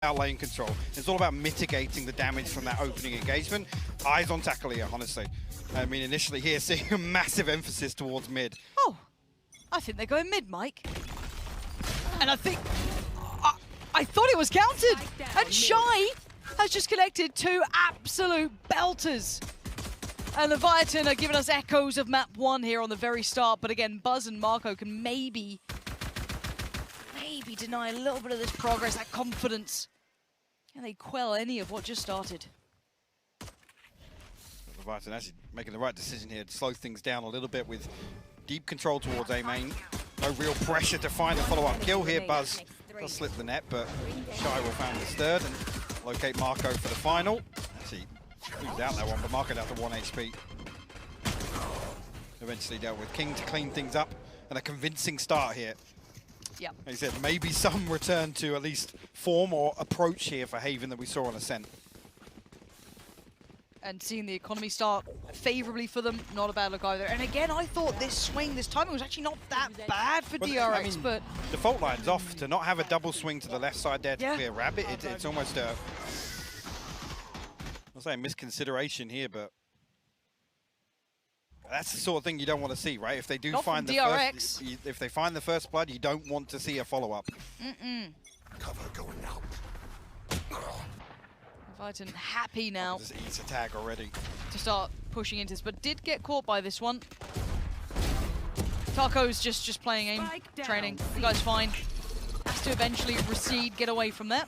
about lane control. It's all about mitigating the damage from that opening engagement. Eyes on tackle here, honestly. I mean, initially here, seeing a massive emphasis towards mid. Oh, I think they're going mid, Mike. And I think... I thought it was counted! And Shy has just collected two absolute belters. And Leviatan are giving us echoes of map 1 here on the very start. But again, Buzz and Marco can maybe deny a little bit of this progress, that confidence. Can they quell any of what just started? Leviatan actually making the right decision here to slow things down a little bit with deep control towards A main. No real pressure to find a follow-up kill here. Buzz does slip the net, but Shy will find his third and locate Marco for the final. Actually, moves out that one, but Marco down to 1 HP. Eventually dealt with King to clean things up, and a convincing start here. Yeah. Like I said, maybe some return to at least form or approach here for Haven that we saw on Ascent. And seeing the economy start favorably for them, not a bad look either. And again, I thought this swing, this timing was actually not that bad for DRX, I mean, but... default line's off. To not have a double swing to the left side there to clear Rabbit, it's almost a... I'll say misconsideration here, but... that's the sort of thing you don't want to see, right? If they do find the first, if they find the first blood, you don't want to see a follow-up. Cover going out. Leviatan happy now. Just eats a tag already. To start pushing into this, but did get caught by this one. Taco's just playing aim training. The guy's fine. Has to eventually recede, get away from that.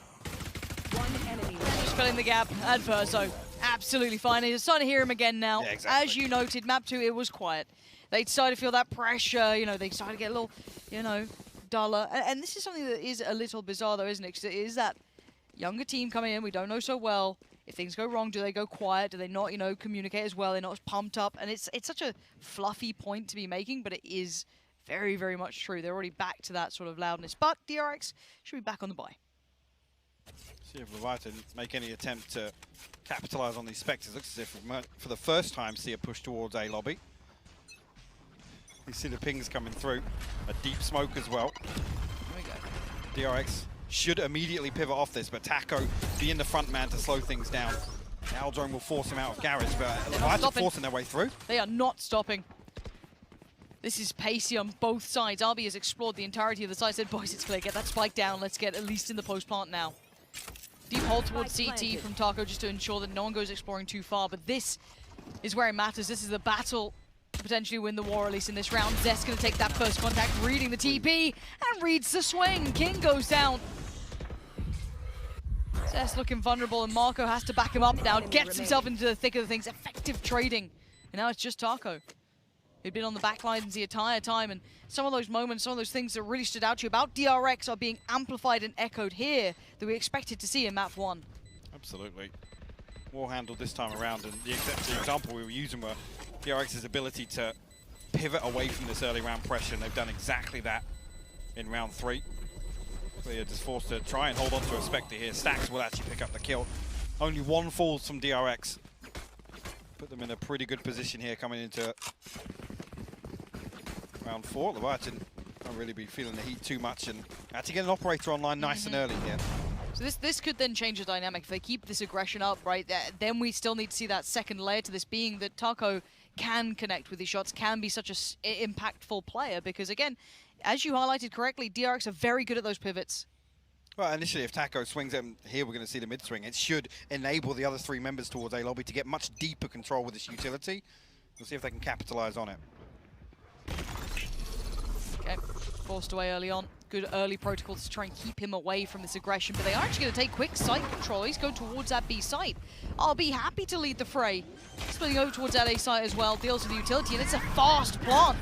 Just filling the gap. And Verso, absolutely fine. You're starting to hear him again now. Yeah, exactly. As you noted, map 2, it was quiet. They started to feel that pressure. You know, they started to get a little, you know, duller. And this is something that is a little bizarre, though, isn't it? Because it is that younger team coming in, we don't know so well. If things go wrong, do they go quiet? Do they not, you know, communicate as well? They're not as pumped up. And it's such a fluffy point to be making, but it is very, very much true. They're already back to that sort of loudness. But DRX should be back on the buy. See if Leviatan make any attempt to capitalize on these Spectres. Looks as if we might, for the first time, see a push towards A lobby. You see the pings coming through. A deep smoke as well. There we go. DRX should immediately pivot off this, but Taco being the front man to slow things down. Aldrome will force him out of garage, but Leviatan forcing their way through. They are not stopping. This is pacey on both sides. RB has explored the entirety of the side. Said, boys, it's clear. Get that spike down. Let's get at least in the post plant now. Deep hold towards CT from Taco just to ensure that no one goes exploring too far. But this is where it matters. This is the battle to potentially win the war, at least in this round. Zest going to take that first contact, reading the TP, and reads the swing. King goes down. Zest looking vulnerable, and Marco has to back him up now. Gets himself into the thick of the things. Effective trading. And now it's just Taco, who'd been on the back lines the entire time. And some of those moments, some of those things that really stood out to you about DRX are being amplified and echoed here that we expected to see in map 1. Absolutely. Well handled this time around. And the example we were using were DRX's ability to pivot away from this early round pressure. And they've done exactly that in round 3. They're just forced to try and hold on to a Spectre here. Stacks will actually pick up the kill. Only 1 falls from DRX. Put them in a pretty good position here coming into round 4. Leviatan won't really be feeling the heat too much, and had to get an operator online nice and early here. So this could then change the dynamic. If they keep this aggression up, right, then we still need to see that second layer to this, being that Taco can connect with these shots, can be such a impactful player, because again, as you highlighted correctly, DRX are very good at those pivots. Well, initially, if Taco swings them here, we're going to see the mid swing. It should enable the other 3 members towards A lobby to get much deeper control with this utility. We'll see if they can capitalize on it. Okay, forced away early on. Good early protocols to try and keep him away from this aggression, but they are actually going to take quick site control. He's going towards that B site. I'll be happy to lead the fray. Splitting over towards that A site as well, deals with the utility, and it's a fast plant.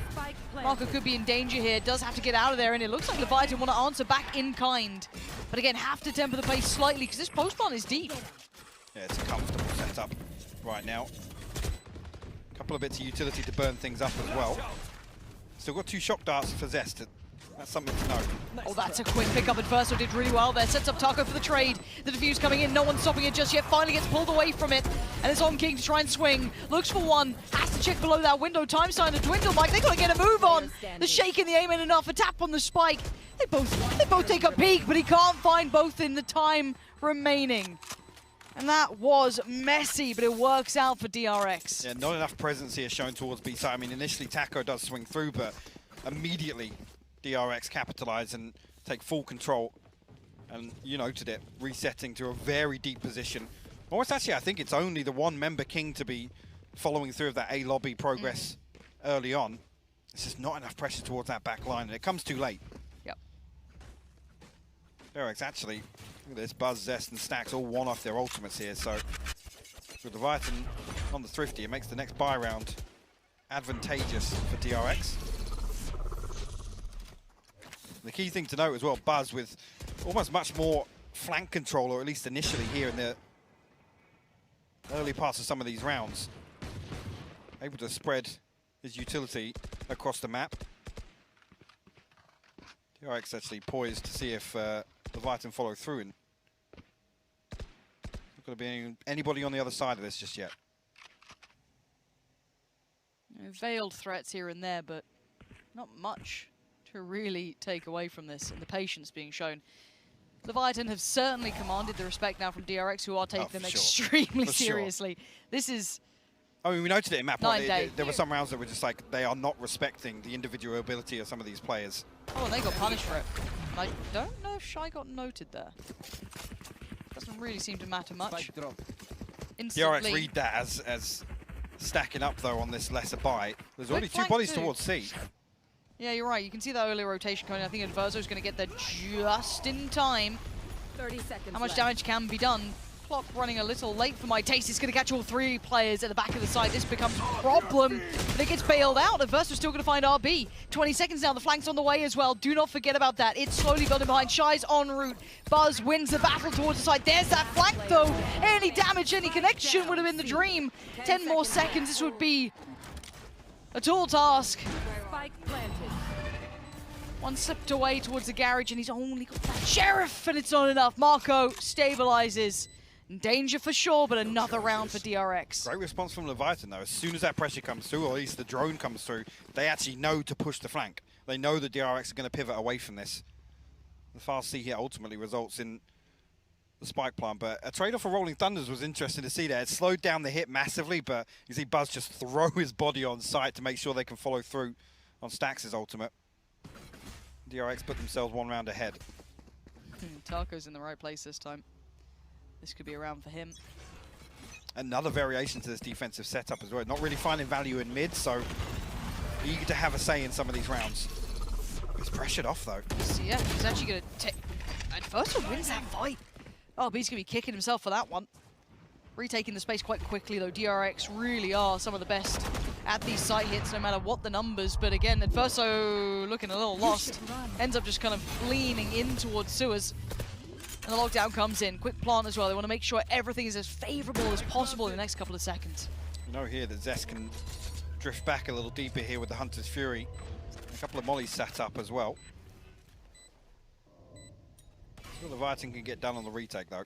Marco could be in danger here, does have to get out of there, and it looks like Leviatan want to answer back in kind. But again, have to temper the pace slightly, because this post plant is deep. Yeah, it's a comfortable setup right now. A couple of bits of utility to burn things up as well. Still got 2 shock darts for Zest. That's something to know. Oh, that's a quick pickup. And Verso did really well there. Sets up Taco for the trade. The defuse coming in. No one's stopping it just yet. Finally gets pulled away from it. And it's on King to try and swing. Looks for one. Has to check below that window. Time starting to dwindle. Mike, they got to get a move on. The shake and the aim ain't enough. A tap on the spike. They both take a peek, but he can't find both in the time remaining. And that was messy, but it works out for DRX. Yeah, not enough presence here shown towards B side. I mean, initially Taco does swing through, but immediately DRX capitalize and take full control. And you noted it, resetting to a very deep position. Almost actually, I think it's only the one member King to be following through of that A lobby progress early on. It's just not enough pressure towards that back line, and it comes too late. Yep. DRX actually, look at this, Buzz, Zest, and Stacks all one off their ultimates here, so with Leviatan on the Thrifty, it makes the next buy round advantageous for DRX. The key thing to note as well, Buzz with almost much more flank control, or at least initially here in the early parts of some of these rounds. Able to spread his utility across the map. DRX actually poised to see if Leviatan follow through, and not going to be anybody on the other side of this just yet. Veiled threats here and there, but not much to really take away from this, and the patience being shown. Leviatan have certainly commanded the respect now from DRX, who are taking them extremely seriously. This is... I mean, we noted it in map one. There were some rounds that were just like, they are not respecting the individual ability of some of these players. Oh, and they got punished for it. And I don't know if Shy got noted there. Doesn't really seem to matter much. DRX read that as stacking up, though, on this lesser buy. There's already two bodies towards C. Yeah, you're right. You can see that early rotation coming. I think Adverso's going to get there just in time. 30 seconds How much left. damage can be done? Clock running a little late for my taste. He's going to catch all three players at the back of the side. This becomes a problem. But it gets bailed out. Adverso's still going to find RB. 20 seconds now. The flank's on the way as well. Do not forget about that. It's slowly building behind. Shy's en route. Buzz wins the battle towards the side. There's that flank, though. Any damage, any connection would have been the dream. 10 more seconds. This would be a tall task. Spike planted. One slipped away towards the garage, and he's only got that Sheriff, and it's not enough. Marco stabilizes. Danger for sure, but another round for DRX. Great response from Leviatan, though. As soon as that pressure comes through, or at least the drone comes through, they actually know to push the flank. They know that DRX are going to pivot away from this. The fast C here ultimately results in the spike plant, but a trade-off for Rolling Thunders was interesting to see there. It slowed down the hit massively, but you see Buzz just throw his body on site to make sure they can follow through on Stax' ultimate. DRX put themselves one round ahead. Taco's in the right place this time. This could be a round for him. Another variation to this defensive setup as well. Not really finding value in mid, so eager to have a say in some of these rounds. He's pressured off, though. Yeah, he's actually going to take... Adverso wins that fight. Oh, but he's going to be kicking himself for that one. Retaking the space quite quickly, though. DRX really are some of the best at these site hits, no matter what the numbers. But again, Adverso looking a little lost. Ends up just kind of leaning in towards sewers. And the lockdown comes in. Quick plant as well. They want to make sure everything is as favorable as possible in the next couple of seconds. You know here that Zest can drift back a little deeper here with the Hunter's Fury. A couple of mollies sat up as well. So Leviatan can get done on the retake, though.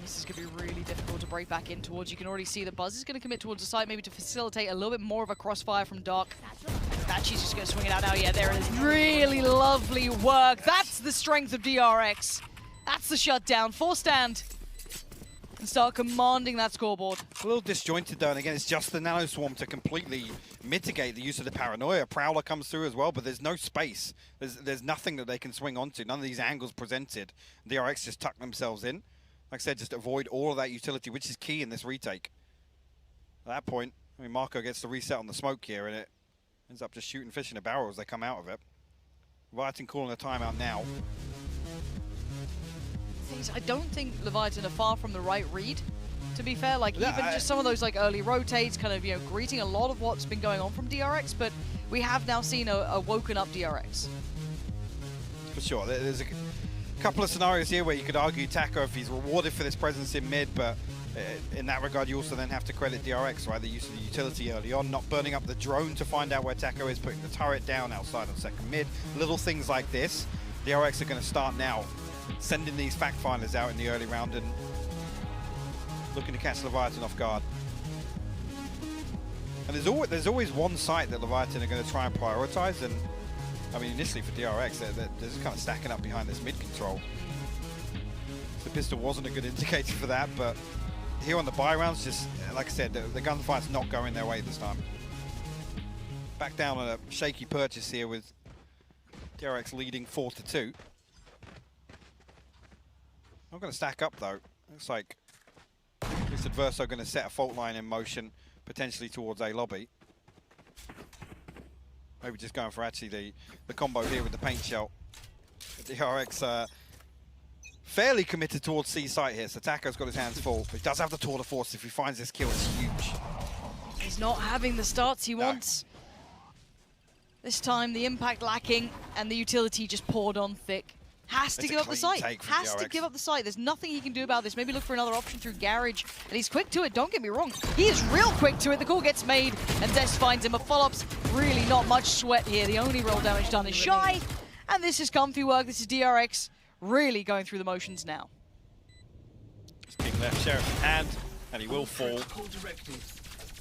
This is going to be really difficult to break back in towards. You can already see that Buzz is going to commit towards the side, maybe to facilitate a little bit more of a crossfire from Dark. She's just going to swing it out now. Yeah, there it is. Really lovely work. That's the strength of DRX. That's the shutdown. 4-stand. And start commanding that scoreboard. A little disjointed, though, and again, it's just the Nano Swarm to completely mitigate the use of the Paranoia. Prowler comes through as well, but there's no space. There's nothing that they can swing onto. None of these angles presented. DRX just tuck themselves in. Like I said, just avoid all of that utility, which is key in this retake. At that point, I mean, Marco gets the reset on the smoke here, and it ends up just shooting fish in a barrel as they come out of it. Leviatan calling a timeout now. I don't think Leviatan are far from the right read, to be fair. Like, even just some of those like early rotates, kind of, you know, greeting a lot of what's been going on from DRX, but we have now seen a woken up DRX. For sure. There's a couple of scenarios here where you could argue Taco if he's rewarded for this presence in mid, but in that regard, you also then have to credit DRX, right? The use of the utility early on, not burning up the drone to find out where Taco is, putting the turret down outside on second mid. Little things like this. DRX are going to start now, sending these fact finders out in the early round and looking to catch Leviatan off guard. And there's always one site that Leviatan are going to try and prioritize, and I mean, initially for DRX, they're just kind of stacking up behind this mid control. The pistol wasn't a good indicator for that, but here on the buy rounds, just like I said, the gunfight's not going their way this time. Back down on a shaky purchase here with DRX leading 4-2. Not going to stack up though. Looks like this adverso going to set a fault line in motion, potentially towards A lobby. Maybe just going for actually the combo here with the paint shell. DRX fairly committed towards C site here, so Taco's got his hands full. But he does have the tour de force. If he finds this kill, it's huge. He's not having the starts he wants. This time, the impact lacking, and the utility just poured on thick. Has to give up the site. Has to give up the site. There's nothing he can do about this. Maybe look for another option through Garage. And he's quick to it, don't get me wrong. He is real quick to it. The call gets made, and Des finds him. A follow-up's really not much sweat here. The only real damage done is Shy. And this is comfy work. This is DRX really going through the motions now. King left, Sheriff in hand, and he will fall.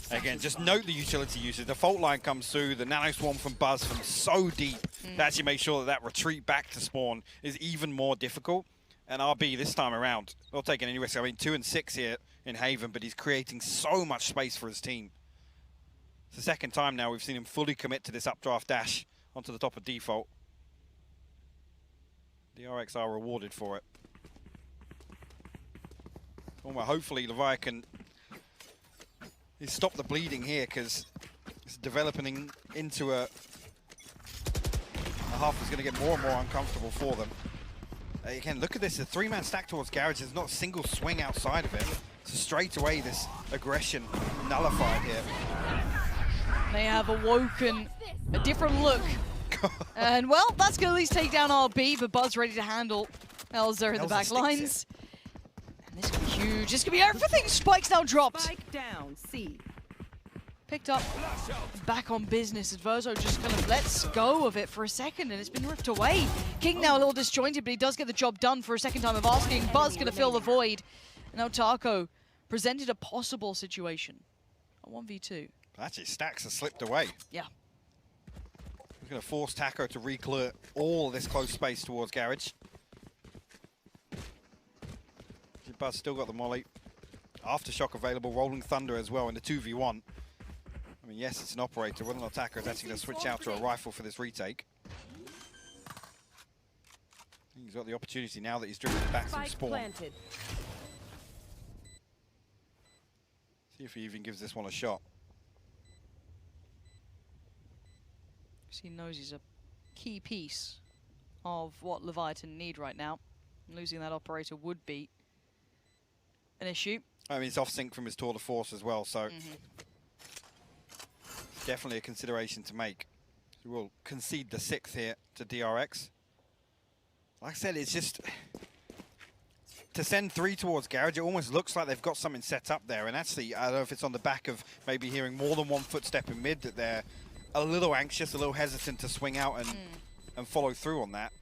Again, just note the utility usage. The fault line comes through, the nano swarm from Buzz from so deep to actually make sure that that retreat back to spawn is even more difficult. And RB this time around, not taking any risk. I mean, 2 and 6 here in Haven, but he's creating so much space for his team. It's the second time now we've seen him fully commit to this updraft dash onto the top of default. DRX are rewarded for it. Well, hopefully Leviatan is stop the bleeding here, because it's developing into a half that's going to get more and more uncomfortable for them. Again, look at this, a 3-man stack towards Garage. There's not a single swing outside of it. So straight away, this aggression nullified here. They have awoken a different look. And, well, that's going to at least take down RB, but Buzz ready to handle Elzer in the back lines. And this could be huge. This could be everything. Spike's now dropped. Spike down, C. Picked up, back on business. Adverso just kind of lets go of it for a second, and it's been ripped away. King now a little disjointed, but he does get the job done for a second time of asking. Buzz going to fill the void. Now Taco presented a possible situation. A 1v2. Actually, stacks have slipped away. Yeah. He's going to force Taco to re-clear all this close space towards Garage. Buzz still got the molly. Aftershock available, Rolling Thunder as well in the 2v1. I mean, yes, it's an operator. Whether or not Taco is actually going to switch out to a rifle for this retake. He's got the opportunity now that he's driven back from spawn. Planted. See if he even gives this one a shot. He knows he's a key piece of what Leviatan need right now. Losing that operator would be an issue. I mean, it's off sync from his tour de force as well, so definitely a consideration to make. So we'll concede the 6th here to DRX. Like I said, it's just to send 3 towards Garage. It almost looks like they've got something set up there, and actually, I don't know if it's on the back of maybe hearing more than one footstep in mid that they're a little anxious, a little hesitant to swing out and follow through on that.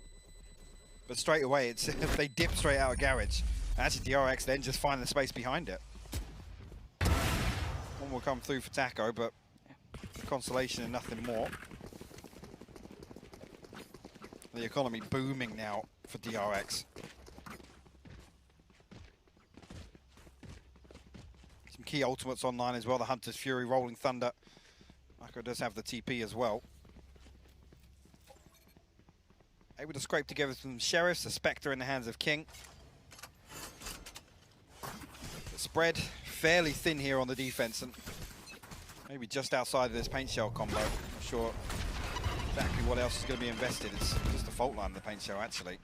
But straight away, it's they dip straight out of Garage. Actually, DRX then just find the space behind it. One will come through for Taco, but the consolation and nothing more. The economy booming now for DRX. Some key ultimates online as well. The Hunter's Fury, Rolling Thunder. Taco does have the TP as well. Able to scrape together some Sheriffs, a Spectre in the hands of King. The spread fairly thin here on the defense, and maybe just outside of this paint shell combo. Not sure exactly what else is going to be invested. It's just the fault line of the paint shell, actually.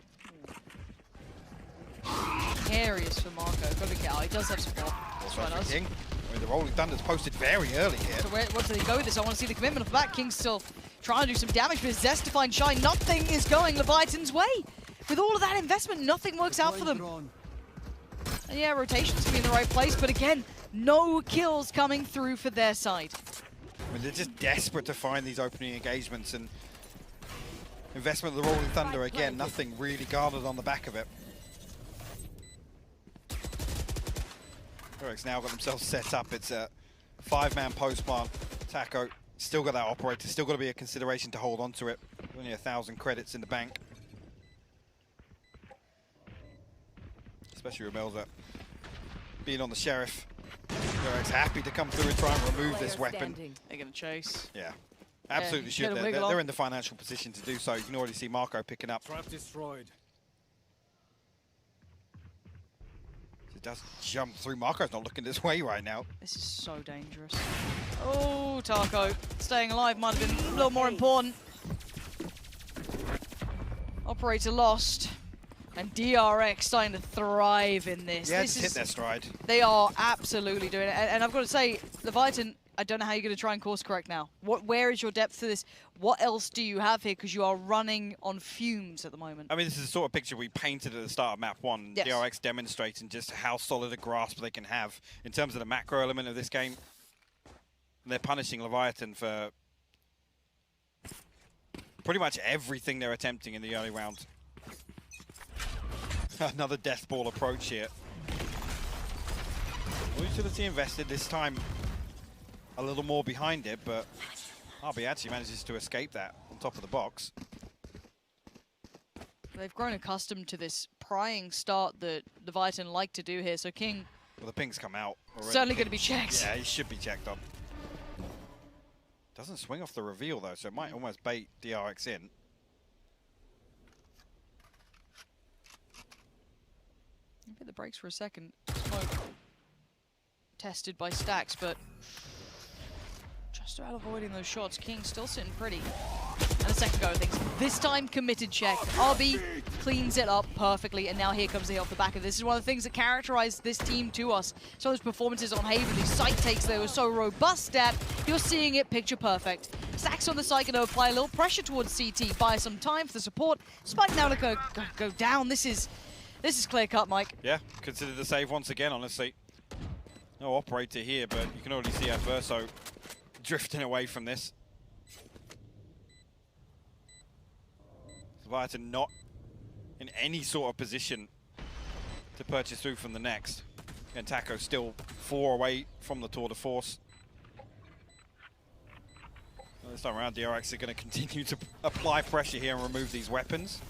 Precarious for Marco. Got to get out. He does have support. Also King. I mean, the Rolling Thunder's posted very early here. So what do they go with this? I want to see the commitment of that. King's still trying to do some damage, but Zest to find Shy. Nothing is going Leviatan's way. With all of that investment, nothing works out for them. And yeah, rotations can be in the right place, but again, no kills coming through for their side. I mean, they're just desperate to find these opening engagements, and investment of the Rolling Thunder, again, nothing really garnered on the back of it. DRX now got themselves set up. It's a 5-man post plant. Taco still got that operator, still got to be a consideration to hold on to it. Only 1,000 credits in the bank. Especially with Melza being on the Sheriff. DRX happy to come through and try and remove this weapon. They're going to chase. Yeah, absolutely should. They're in the financial position to do so. You can already see Marco picking up. Trap destroyed. He does jump through. Marco's not looking this way right now. This is so dangerous. Oh, Taco. Staying alive might have been a little more important. Operator lost. And DRX starting to thrive in this. Yeah, this just hit their stride. They are absolutely doing it. And I've got to say, Leviatan, I don't know how you're going to try and course correct now. Where is your depth to this? What else do you have here? Because you are running on fumes at the moment. I mean, this is the sort of picture we painted at the start of map 1. Yes. DRX demonstrating just how solid a grasp they can have in terms of the macro element of this game. And they're punishing Leviatan for pretty much everything they're attempting in the early round. Another death ball approach here. Utility invested this time a little more behind it, but RB actually manages to escape that on top of the box. They've grown accustomed to this prying start that Leviatan like to do here, so King... Well, the ping's come out already. Certainly going to be checked. Yeah, he should be checked on. Doesn't swing off the reveal, though, so it might almost bait DRX in. Hit the brakes for a second. Smoke tested by Stacks, but just about avoiding those shots. King still sitting pretty. And a second go of things. This time committed check. RB cleans it up perfectly, and now here comes the hit off the back of this. This is one of the things that characterized this team to us. Some of those performances on Haven, these site takes they were so robust at, you're seeing it picture perfect. Stacks on the side going to apply a little pressure towards CT, buy some time for the support. Spike now to go down. This is clear cut, Mike. Yeah, consider the save once again, honestly. No operator here, but you can already see Adverso drifting away from this. Leviatan not in any sort of position to purchase through from the next. And Taco still 4 away from the tour de force. Well, this time around, DRX are going to continue to apply pressure here and remove these weapons.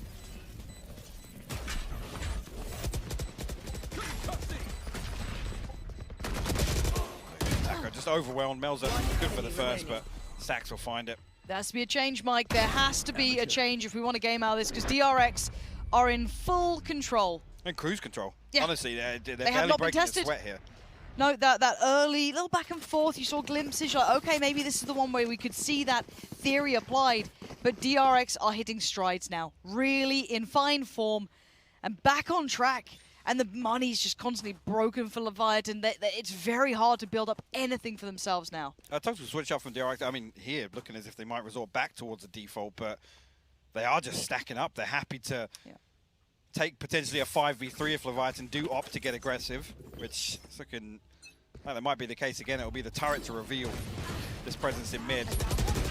Just overwhelmed. Melza good for the first, but Stacks will find it. There has to be a change, Mike. There has to be a change if we want to game out of this, because DRX are in full control. And cruise control. Yeah. Honestly, they're They have barely not been breaking the tested. sweat here. No, that early little back and forth, you saw glimpses, you're like, okay, maybe this is the one where we could see that theory applied. But DRX are hitting strides now, really in fine form and back on track. And the money's just constantly broken for Leviatan. It's very hard to build up anything for themselves now. Total switch up from DRX. I mean, here, looking as if they might resort back towards the default, but they are just stacking up. They're happy to take potentially a 5v3 if Leviatan do opt to get aggressive, which is looking like that might be the case again. It'll be the turret to reveal this presence in mid.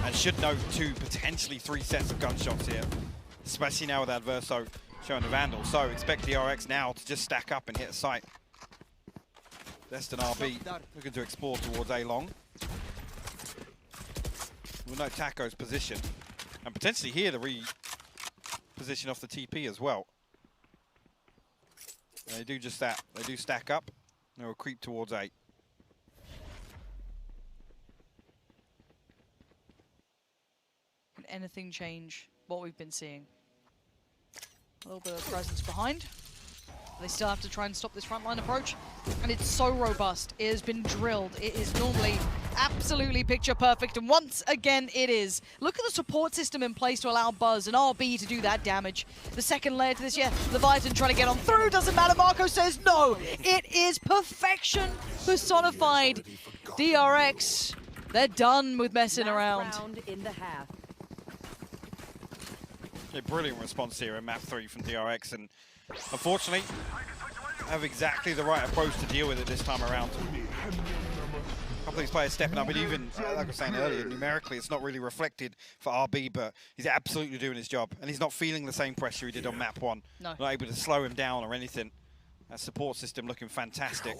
And should know 2, potentially 3 sets of gunshots here, especially now with Adverso showing the Vandal. So expect DRX now to just stack up and hit a site. Destin RB looking to explore towards A-Long. We'll know Taco's position. And potentially here the reposition off the TP as well. They do just that. They do stack up. They will creep towards A. Can anything change what we've been seeing? A little bit of presence behind. They still have to try and stop this frontline approach. And it's so robust. It has been drilled. It is normally absolutely picture perfect. And once again, it is. Look at the support system in place to allow Buzz and RB to do that damage. The second layer to this, Leviatan trying to get on through. Doesn't matter. Marco says no. It is perfection personified. DRX, they're done with messing around. Round in the half. A brilliant response here in map 3 from DRX, and unfortunately have exactly the right approach to deal with it this time around. A couple of these players stepping up, and even, like I was saying earlier, numerically it's not really reflected for RB, but he's absolutely doing his job, and he's not feeling the same pressure he did on map 1. No. Not able to slow him down or anything. That support system looking fantastic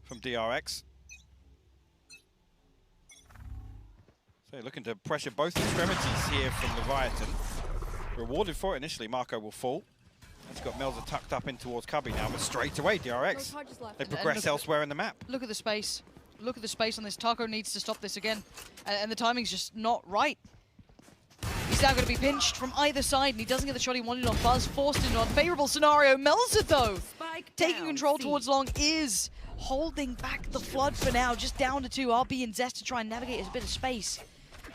from DRX. So looking to pressure both extremities here from Leviatan. Rewarded for it initially, Marco will fall. He's got Melza tucked up in towards Cubby now, but straight away, DRX. They progress elsewhere in the map. Look at the space. Look at the space on this. Taco needs to stop this again. And the timing's just not right. He's now going to be pinched from either side, and he doesn't get the shot he wanted on Buzz, forced into an unfavorable scenario. Melza, though, taking control towards Long, is holding back the flood for now, just down to 2. RB and Zest to try and navigate a bit of space.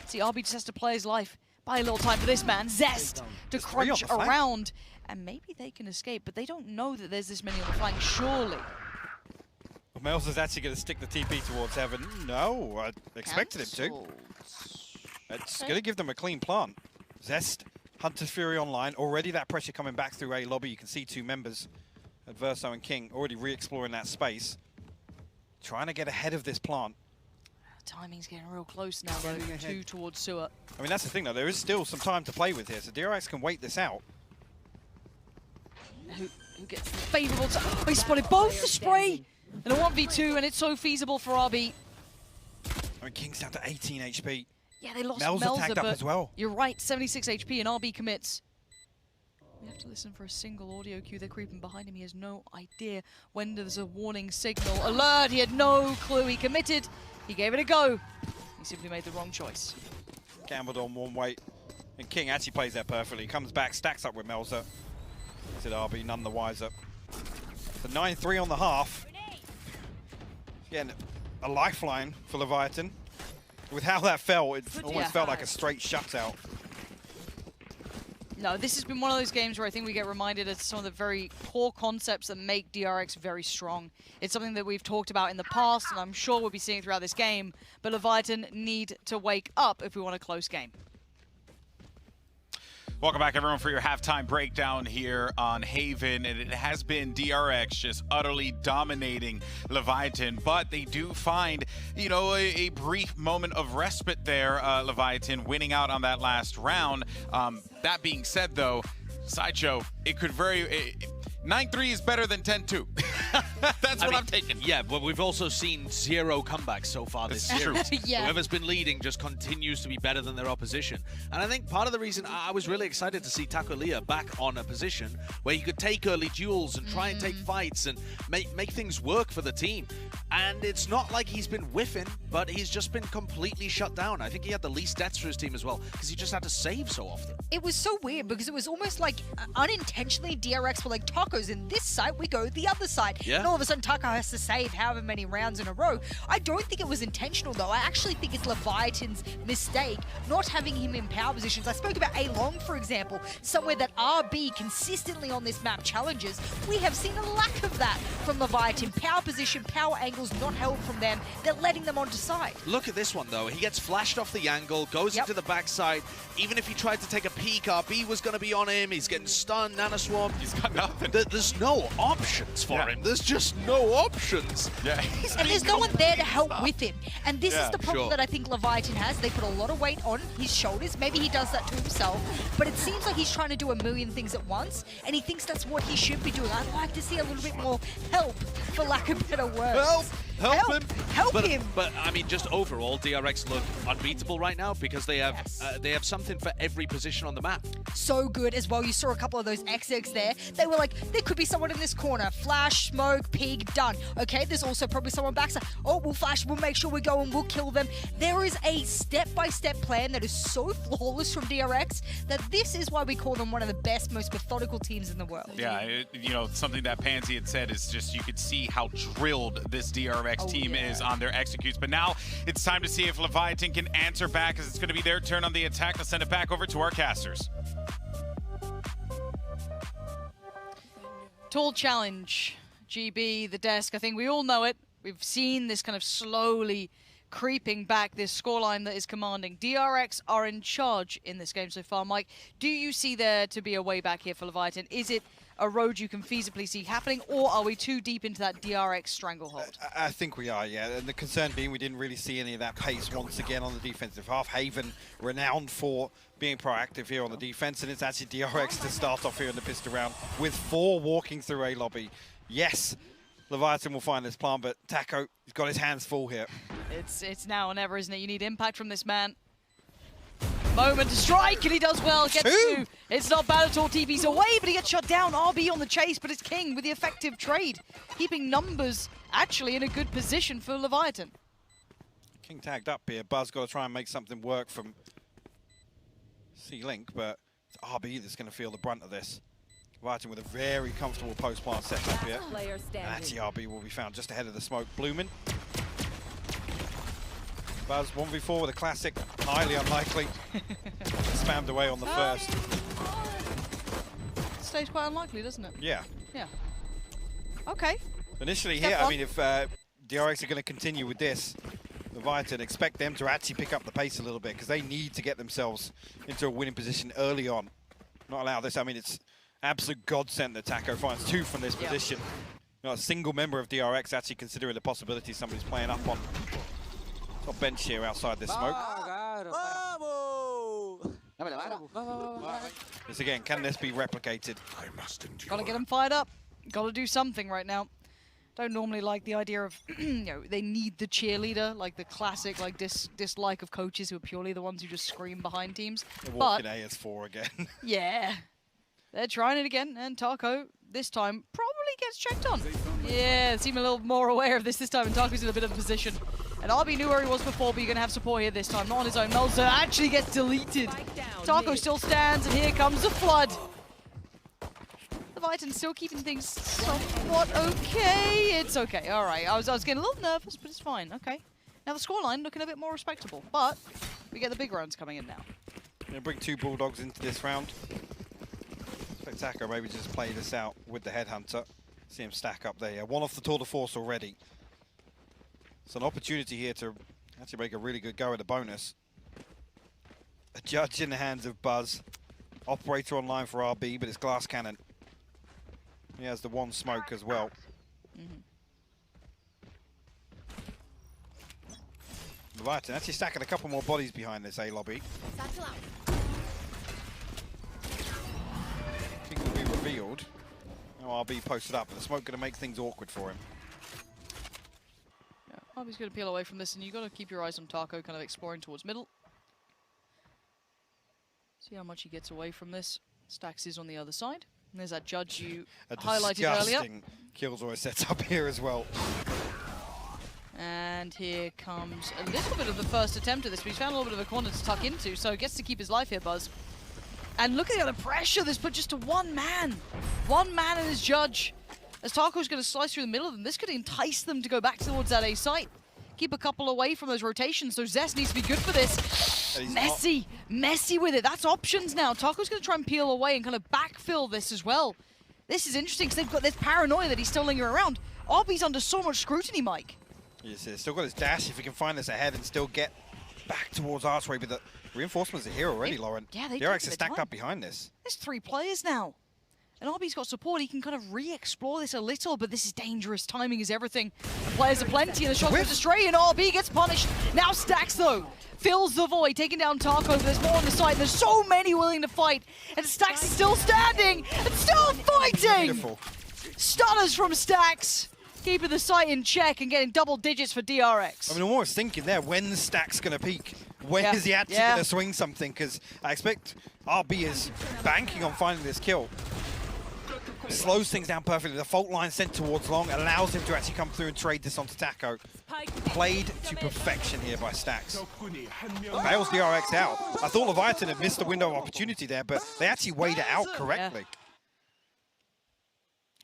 See, RB just has to play his life. Buy a little time for this man. Zest to crunch around, and maybe they can escape, but they don't know that there's this many on the flank, surely. Well, Melza's actually going to stick the TP towards Heaven. No, I expected him to. It's going to give them a clean plant. Zest, Hunter's Fury online. Already that pressure coming back through A lobby. You can see 2 members, Adverso and King, already re-exploring that space. Trying to get ahead of this plant. Timing's getting real close now, though. 2 towards Sewer. I mean, that's the thing, though. There is still some time to play with here, so DRX can wait this out. Who gets the favourable time? Oh, he spotted both the spray and a 1v2, and it's so feasible for RB. I mean, King's down to 18 HP. Yeah, they lost Melza tagged Melza, up but as well. You're right, 76 HP, and RB commits. We have to listen for a single audio cue. They're creeping behind him. He has no idea when there's a warning signal. Alert! He had no clue. He committed. He gave it a go. He simply made the wrong choice. Gambled on one way. And King actually plays that perfectly. Comes back, stacks up with Melza. Said RB none the wiser. So 9-3 on the half. Again, a lifeline for Leviatan. With how that fell, it almost felt like a straight shutout. No, this has been one of those games where I think we get reminded of some of the very core concepts that make DRX very strong. It's something that we've talked about in the past, and I'm sure we'll be seeing throughout this game, but Leviatan need to wake up if we want a close game. Welcome back, everyone, for your halftime breakdown here on Haven. And it has been DRX just utterly dominating Leviatan, but they do find, you know, a brief moment of respite there, Leviatan winning out on that last round. That being said, though, Sideshow, it could 9-3 is better than 10-2. That's what I'm taking. Yeah, but we've also seen 0 comebacks so far this series. Yeah. Whoever's been leading just continues to be better than their opposition. And I think part of the reason I was really excited to see Taco Leah back on a position where he could take early duels and try and take fights and make things work for the team. And it's not like he's been whiffing, but he's just been completely shut down. I think he had the least deaths for his team as well, because he just had to save so often. It was so weird because it was almost like unintentionally DRX were like, Taco's in this side, we go the other side. Yeah. And all of a sudden Taco has to save however many rounds in a row. I don't think it was intentional though. I actually think it's Leviatan's mistake not having him in power positions. I spoke about A-Long, for example, somewhere that RB consistently on this map challenges. We have seen a lack of that from Leviatan. Power position, power angles not held from them. They're letting them onto side. Look at this one, though. He gets flashed off the angle, goes into the backside. Even if he tried to take a peek, RB was going to be on him. He's getting stunned, nanoswarmed. He's got nothing. There's no options for him. There's just no options. Yeah. And there's no one there to help with him. And this is the problem that I think Leviatan has. They put a lot of weight on his shoulders. Maybe he does that to himself. But it seems like he's trying to do a million things at once. And he thinks that's what he should be doing. I'd like to see a little bit more help, for lack of better words. Help him! Help him! But I mean, just overall, DRX look unbeatable right now because they have something for every position on the map. So good as well. You saw a couple of those XX there. They were like, there could be someone in this corner. Flash, smoke, pig, done. Okay, there's also probably someone backside. Oh, we'll flash, we'll make sure we go and we'll kill them. There is a step-by-step plan that is so flawless from DRX that this is why we call them one of the best, most methodical teams in the world. Yeah, you know, something that Pansy had said is just you could see how drilled this DRX team is on their executes. But now it's time to see if Leviatan can answer back, as it's going to be their turn on the attack. Let's send it back over to our casters. Tall challenge. GB, the desk, I think we all know it. We've seen this kind of slowly creeping back, this scoreline that is commanding. DRX are in charge in this game so far. Mike, do you see there to be a way back here for Leviatan? Is it a road you can feasibly see happening, or are we too deep into that DRX stranglehold? I think we are, yeah. And the concern being we didn't really see any of that pace once again on the defensive half. Haven, renowned for being proactive here on the defense, and it's actually DRX to start off here in the pistol round with 4 walking through a lobby. Yes, Leviatan will find this plant, but Taco, he's got his hands full here. It's now or never, isn't it? You need impact from this man. Moment to strike, and he does well. Gets two. It's not bad at all. TP's away, but he gets shut down. RB on the chase, but it's King with the effective trade. Keeping numbers actually in a good position for Leviatan. King tagged up here. Buzz got to try and make something work from C-Link, but it's RB that's going to feel the brunt of this. Leviatan with a very comfortable post-plant setup here. Player And standing. actually RB will be found just ahead of the smoke. Bloomin'. Buzz 1v4 with a classic, highly unlikely. Spammed away on the first. Stays quite unlikely, doesn't it? Yeah. Yeah. Okay. Initially Step here, I one. mean, if DRX are going to continue with this, Leviatan, expect them to actually pick up the pace a little bit because they need to get themselves into a winning position early on. Not allow this. I mean, it's absolute godsend that Taco finds two from this position. Not a single member of DRX actually considering the possibility somebody's playing up on top bench here outside this smoke. This again, can this be replicated? I must endure. Gotta get them fired up. Gotta do something right now. Don't normally like the idea of, you know, they need the cheerleader, like the classic, like dislike of coaches who are purely the ones who just scream behind teams. They're But walking AS4 again. yeah, they're trying it again, and Taco this time probably gets checked on. Yeah, seem a little more aware of this time, and Taco's in a bit of a position. And RB knew where he was before, but you're gonna have support here this time, not on his own. Melzer actually gets deleted. Taco still stands, and here comes the flood. Leviatan still keeping things somewhat okay. It's okay. All right. I was getting a little nervous, but it's fine. Okay. Now the scoreline looking a bit more respectable, but we get the big rounds coming in now. Gonna bring two Bulldogs into this round. Spectacular, maybe just play this out with the Headhunter. See him stack up there. Yeah, one off the Tour de Force already. It's an opportunity here to actually make a really good go at a bonus. A judge in the hands of Buzz. Operator online for RB, but it's Glass Cannon. He has the one smoke as well. Leviatan actually stacking a couple more bodies behind this A lobby. I think will be revealed. Now RB posted up, but the smoke going to make things awkward for him. Yeah, RB's going to peel away from this, and you've got to keep your eyes on Taco, kind of exploring towards middle. See how much he gets away from this. Stacks is on the other side. And there's that judge you highlighted earlier. Disgusting Killjoy set up here as well. And here comes a little bit of the first attempt at this, but he's found a little bit of a corner to tuck into, so gets to keep his life here, Buzz. And look at the other pressure this put just to one man. One man and his judge. As Taco's going to slice through the middle of them, this could entice them to go back towards that A site. Keep a couple away from those rotations, so Zest needs to be good for this. Messy with it. That's options now. Taco's going to try and peel away and kind of backfill this as well. This is interesting because they've got this paranoia that he's still lingering around. RB's under so much scrutiny, Mike. Yes, he's still got his dash if he can find this ahead and still get back towards Archway, but the reinforcements are here already, Lauren. Yeah, they DRX took is stacked time. up behind this. There's 3 players now. And RB's got support. He can kind of re-explore this a little, but this is dangerous. Timing is everything. The players are plenty, and the shot goes astray, and RB gets punished. Now Stacks, though, fills the void, taking down Taco, but there's more on the side. There's so many willing to fight, and Stacks is still standing and still fighting! Beautiful. Stunners from Stacks, keeping the site in check and getting double digits for DRX. I mean, I'm almost thinking there, when's Stack's going to peak? When is he actually going to swing something? Because I expect RB is banking on finding this kill. Slows things down perfectly. The fault line sent towards long allows him to actually come through and trade this onto Taco. Played to perfection here by Stacks. Bails DRX out. I thought Leviatan had missed the window of opportunity there, but they actually weighed it out correctly.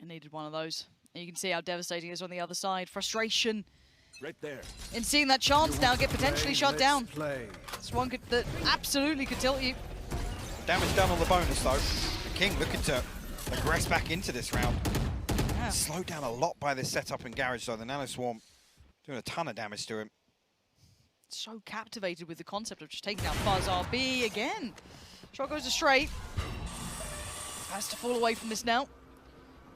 I needed one of those. And you can see how devastating it is on the other side. Frustration. Right there. In seeing that chance now get potentially shut down. Play. It's one that absolutely could tilt you. Damage done on the bonus though. The King looking to aggress back into this round. Yeah. Slowed down a lot by this setup in Garage though. The Nano Swarm doing a ton of damage to him. So captivated with the concept of just taking out Buzz RB again. Shot goes astray. Has to fall away from this now.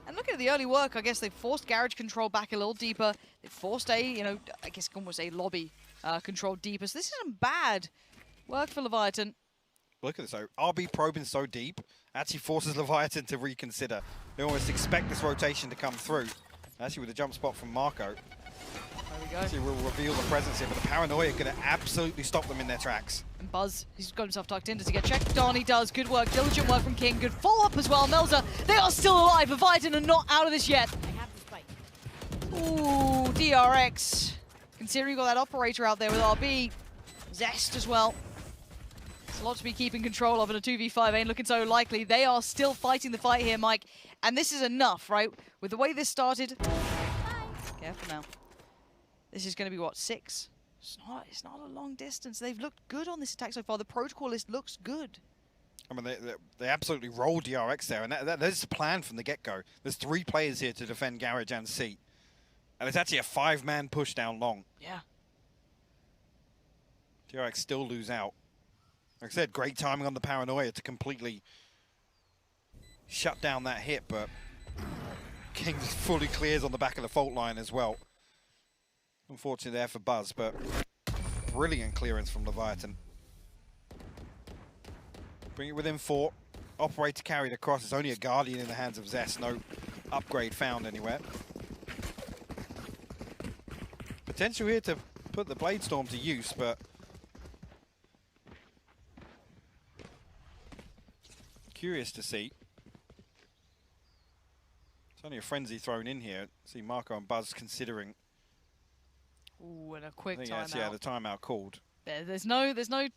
And looking at the early work, I guess they've forced Garage control back a little deeper. They've forced a, you know, I guess almost a lobby control deeper. So this isn't bad work for Leviatan. Look at this though. RB probing so deep actually forces Leviatan to reconsider. They almost expect this rotation to come through. Actually with a jump spot from Marco. There we He go. will reveal the presence here, but the paranoia going to absolutely stop them in their tracks. And Buzz, he's got himself tucked in. Does he get checked on? He does. Good work. Diligent work from King. Good follow-up as well. Melza, they are still alive. Leviatan are not out of this yet. I have the spike. Ooh, DRX. Considering you got that operator out there with RB. Zest as well. It's a lot to be keeping control of, and a 2v5 ain't looking so likely. They are still fighting the fight here, Mike. And this is enough, right? With the way this started. Careful now. This is going to be, what, 6? It's not a long distance. They've looked good on this attack so far. The protocol list looks good. I mean, they absolutely rolled DRX there, and that is the plan from the get-go. There's 3 players here to defend Garage and Seat. And it's actually a 5-man push down long. Yeah. DRX still lose out. Like I said, great timing on the paranoia to completely shut down that hit, but King just fully clears on the back of the fault line as well. Unfortunately there for Buzz, but brilliant clearance from Leviatan. Bring it within 4. Operator carried across. It's only a Guardian in the hands of Zest. No upgrade found anywhere. Potential here to put the Blade Storm to use, but curious to see. It's only a frenzy thrown in here. See Marco and Buzz considering. Ooh, and a quick I think timeout. that's, yeah, the timeout called. There's no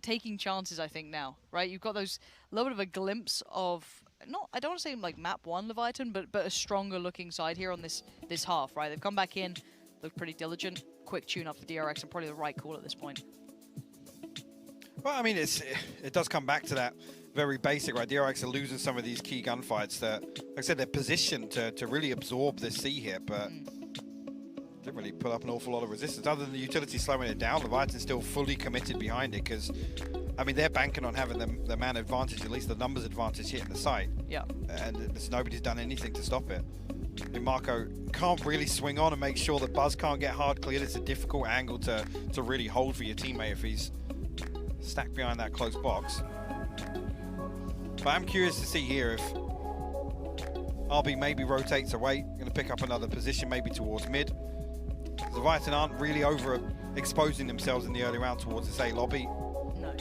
taking chances, I think, now, right? You've got those little bit of a glimpse of I don't want to say like map 1 Leviatan, but a stronger looking side here on this half, right? They've come back in, look pretty diligent, quick tune up for DRX, and probably the right call at this point. Well, I mean, it does come back to that very basic, right? DRX are losing some of these key gunfights that, like I said, they're positioned to really absorb this C hit, but didn't really put up an awful lot of resistance. Other than the utility slowing it down, Leviatan's still fully committed behind it because, I mean, they're banking on having the man advantage, at least the numbers advantage hitting the site. Yeah. And nobody's done anything to stop it. I mean, Marco can't really swing on and make sure that Buzz can't get hard cleared. It's a difficult angle to really hold for your teammate if he's stacked behind that close box. But I'm curious to see here if RB maybe rotates away, going to pick up another position maybe towards mid. Leviatan aren't really overexposing themselves in the early round towards this A lobby. No.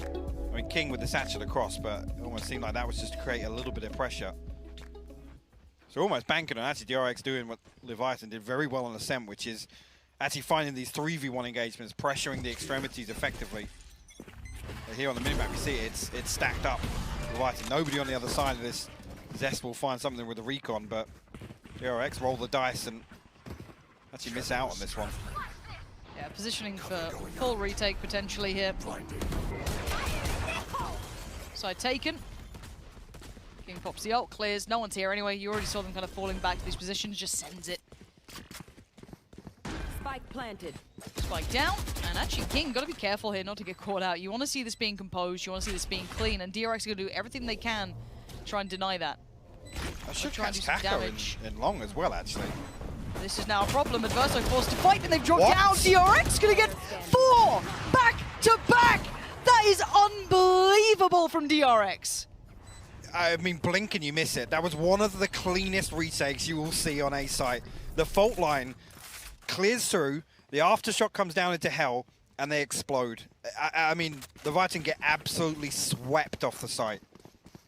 I mean, King with the satchel across, but it almost seemed like that was just to create a little bit of pressure. So almost banking on actually DRX doing what Leviatan did very well on Ascent, which is actually finding these 3v1 engagements, pressuring the extremities effectively. But here on the minimap, you see it's stacked up. Leviatan, nobody on the other side of this. Zest will find something with the recon, but DRX roll the dice and actually miss out on this one. Yeah, positioning for full retake potentially here. Side taken. King pops the ult, clears. No one's here anyway. You already saw them kind of falling back to these positions. Just sends it. Spike planted. Spike down. And actually, King, got to be careful here not to get caught out. You want to see this being composed. You want to see this being clean. And DRX are going to do everything they can to try and deny that. I should try and catch do some Taco damage. in long as well, actually. This is now a problem. Adverso forced to fight, and they've dropped What? down. DRX going to get 4 back to back. That is unbelievable from DRX. I mean, blink and you miss it. That was one of the cleanest retakes you will see on a site. The fault line clears through, the aftershock comes down into hell, and they explode. I mean, Leviatan get absolutely swept off the site.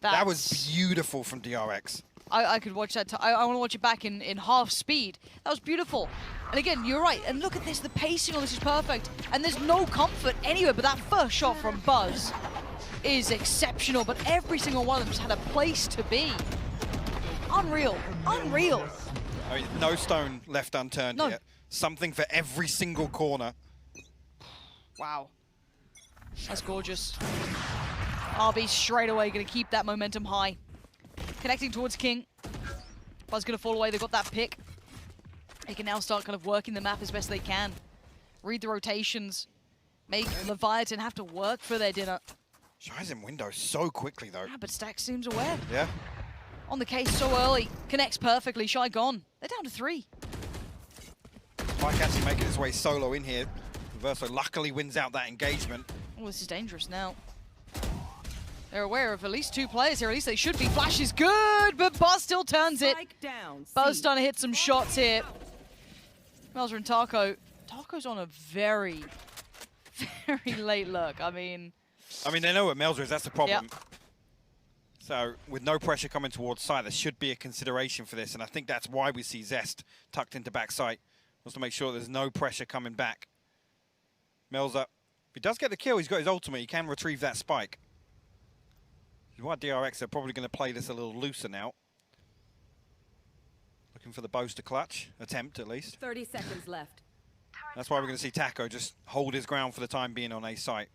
That was beautiful from DRX. I could watch that. I want to watch it back in half speed. That was beautiful. And again, you're right. And look at this. The pacing on this is perfect. And there's no comfort anywhere, but that first shot from Buzz is exceptional. But every single one of them just had a place to be. Unreal. Unreal. I mean, no stone left unturned No. yet. Something for every single corner. Wow. That's gorgeous. RB straight away going to keep that momentum high. Connecting towards King. Buzz going to fall away. They've got that pick. They can now start kind of working the map as best they can. Read the rotations. Make Leviatan have to work for their dinner. Shy's in window so quickly, though. Yeah, but Stack seems aware. Yeah. On the case so early. Connects perfectly. Shy gone. They're down to 3. Mike actually making his way solo in here. Verso luckily wins out that engagement. Oh, this is dangerous now. They're aware of at least 2 players here. At least they should be. Flash is good, but Buzz still turns it. Spike down. Buzz C. trying to hit some shots here. Melzer and Taco. Taco's on a very, very late look. I mean, they know what Melzer is. That's the problem. Yep. So with no pressure coming towards side, there should be a consideration for this, and I think that's why we see Zest tucked into back sight. Wants to make sure there's no pressure coming back. Melzer, if he does get the kill, he's got his ultimate. He can retrieve that spike. Which is why DRX are probably going to play this a little looser now. Looking for the boaster clutch attempt, at least. 30 seconds left. That's why we're going to see Taco just hold his ground for the time being on A site.